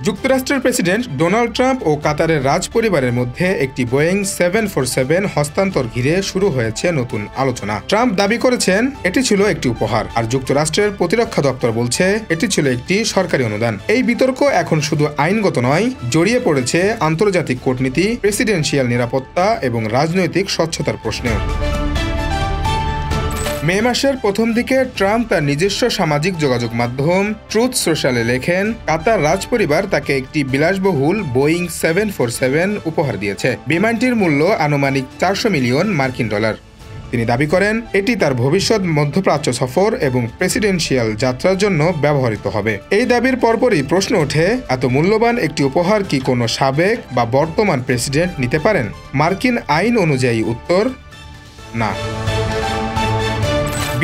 যুক্তরাষ্ট্রের president Donald Trump ও কাতারের রাজ পরিবারের মধ্যে একটি বোয়িং 747 হস্তান্তর ঘিরে শুরু হয়েছে নতুন আলোচনা। ট্রাম্প দাবি করেছেন এটি ছিল একটি উপহার, আর যুক্তরাষ্ট্রের প্রতিরক্ষা দপ্তর বলছে এটি ছিল একটি সরকারি অনুদান। এই বিতর্ক এখন শুধু আইনগত নয়, জড়িয়ে পড়েছে আন্তর্জাতিক কূটনীতি, প্রেসিডেন্সিয়াল নিরাপত্তা এবং রাজনৈতিক স্বচ্ছতার প্রশ্নেও। মে মাসের প্রথম দিকে ট্রাম্প তার নিজস্ব সামাজিক যোগাযোগ মাধ্যম ট্রুথ সোশ্যালে লেখেন, কাতার রাজপরিবার তাকে একটি বিলাসবহুল বোয়িং 747 উপহার দিয়েছে। বিমানটির মূল্য আনুমানিক 400 মিলিয়ন মার্কিন ডলার। তিনি দাবি করেন এটি তার ভবিষ্যৎ মধ্যপ্রাচ্য সফর এবং প্রেসিডেন্সিয়াল যাত্রার জন্য ব্যবহৃত হবে। এই দাবির পরপরই প্রশ্ন ওঠে, এত মূল্যবান একটি উপহার কি কোনো সাবেক বা বর্তমান প্রেসিডেন্ট নিতে পারেন? মার্কিন আইন অনুযায়ী উত্তর না।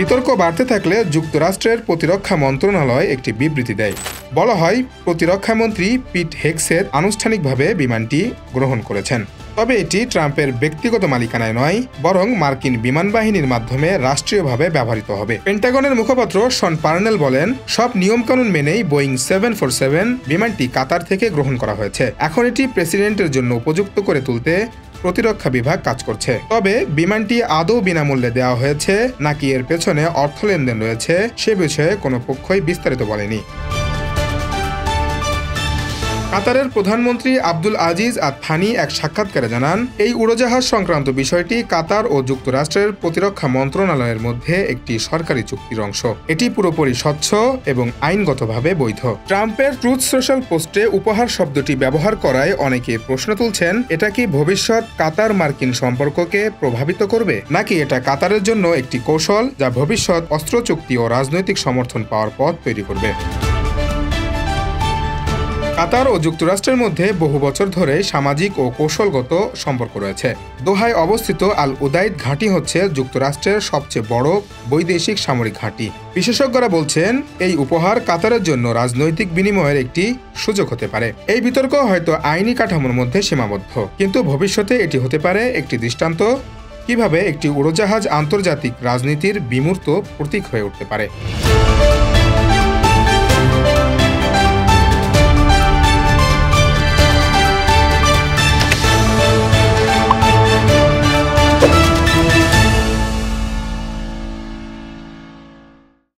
বিতর্ক বাড়তে থাকলে যুক্তরাষ্ট্রের প্রতিরক্ষা মন্ত্রণালয় একটি বিবৃতি দেয়। বলা হয়, প্রতিরক্ষামন্ত্রী পিট হেগসেথ আনুষ্ঠানিকভাবে বিমানটি গ্রহণ করেছেন। তবে এটি ট্রাম্পের ব্যক্তিগত মালিকানায় নয়, বরং মার্কিন বিমান বাহিনীর মাধ্যমে রাষ্ট্রীয়ভাবে ব্যবহৃত হবে। পেন্টাগনের মুখপাত্র শন পার্নেল বলেন, সব নিয়মকানুন মেনেই বোয়িং 747 বিমানটি কাতার থেকে গ্রহণ করা হয়েছে। এখন এটি প্রেসিডেন্টের জন্য উপযুক্ত করে তুলতে প্রতিরক্ষা বিভাগ কাজ করছে। তবে বিমানটি আদৌ বিনামূল্যে দেওয়া হয়েছে নাকি এর পেছনে অর্থ লেনদেন রয়েছে সে বিষয়ে কোনো পক্ষই বিস্তারিত বলেনি। কাতারের প্রধানমন্ত্রী আব্দুল আজিজ আল থানি এক সাক্ষাৎকারে জানান, এই উড়োজাহাজ সংক্রান্ত বিষয়টি কাতার ও যুক্তরাষ্ট্রের প্রতিরক্ষা মন্ত্রণালয়ের মধ্যে একটি সরকারি চুক্তির অংশ। এটি পুরোপুরি স্বচ্ছ এবং আইনগতভাবে বৈধ। ট্রাম্পের ট্রুথ সোশ্যাল পোস্টে উপহার শব্দটি ব্যবহার করায় অনেকে প্রশ্ন তুলছেন, এটা কি ভবিষ্যৎ কাতার মার্কিন সম্পর্ককে প্রভাবিত করবে, নাকি এটা কাতারের জন্য একটি কৌশল যা ভবিষ্যৎ অস্ত্র চুক্তি ও রাজনৈতিক সমর্থন পাওয়ার পথ তৈরি করবে? কাতার ও যুক্তরাষ্ট্রের মধ্যে বহু বছর ধরে সামাজিক ও কৌশলগত সম্পর্ক রয়েছে। দোহায় অবস্থিত আল উদাইদ ঘাঁটি হচ্ছে যুক্তরাষ্ট্রের সবচেয়ে বড় বৈদেশিক সামরিক ঘাঁটি। বিশেষজ্ঞরা বলছেন, এই উপহার কাতারের জন্য রাজনৈতিক বিনিময়ের একটি সুযোগ হতে পারে। এই বিতর্ক হয়তো আইনি কাঠামোর মধ্যে সীমাবদ্ধ, কিন্তু ভবিষ্যতে এটি হতে পারে একটি দৃষ্টান্ত কিভাবে একটি উড়োজাহাজ আন্তর্জাতিক রাজনীতির বিমূর্ত প্রতীক হয়ে উঠতে পারে।